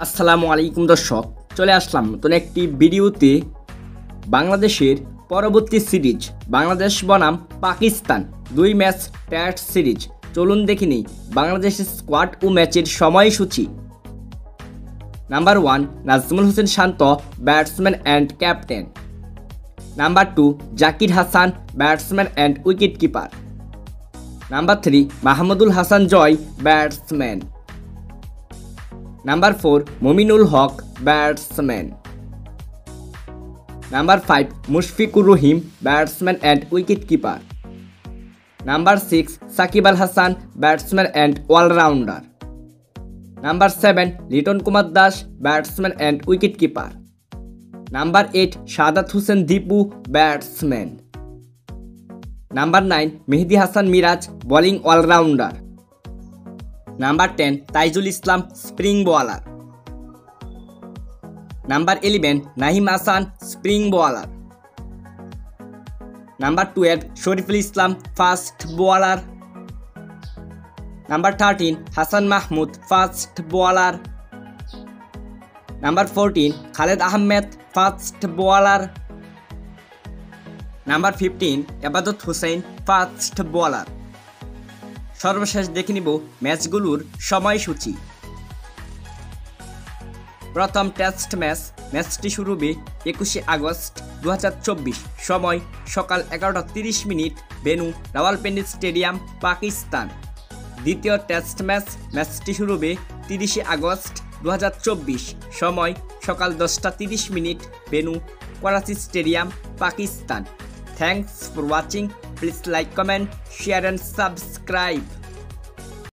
আসসালামু আলাইকুম দর্শক, চলে আসলাম নতুন একটি ভিডিওতে। বাংলাদেশের পরবর্তী সিরিজ বাংলাদেশ বনাম পাকিস্তান 2 ম্যাচ টেস্ট সিরিজ। চলুন দেখে নিই বাংলাদেশের স্কোয়াড ও ম্যাচের সময়সূচি। Number 1 Najmul Hossain Shanto, batsman and captain. Number 2 Zakir Hasan, batsman and wicket keeper. Number 3 Mahmudul Hasan Joy, batsman. Number 4 Mominul Haque, batsman. Number 5 Mushfiqur Rahim, batsman and wicket keeper. Number 6 Shakib Al Hasan, batsman and all rounder. Number 7 Liton Kumar Das, batsman and wicket keeper. Number 8 Sadat Hossain Dipu, batsman. Number 9 Mehedi Hasan Miraz, bowling all rounder. Number 10 Taijul Islam, spring bowler. Number 11 Nayeem Hasan, spring bowler. Number 12 Shoriful Islam, fast bowler. Number 13 Hasan Mahmud, fast bowler. Number 14 Khaled Ahmed, fast bowler. Number 15 Ebadot Hossain, fast bowler. সর্বশেষ দেখে নিব ম্যাচগুলোর সময়সূচি। প্রথম test ম্যাচটি শুরু হবে 21শে August 2024, সময় সকাল 11টা 30 ভেন্যু রাওয়ালপিন্ডি স্টেডিয়াম, পাকিস্তান। দ্বিতীয় টেস্ট ম্যাচটি শুরু হবে 30শে আগস্ট 2024, সময় সকাল 10টা 30 venue Karachi stadium, Pakistan. Thanks for watching. Please like, comment, share and subscribe.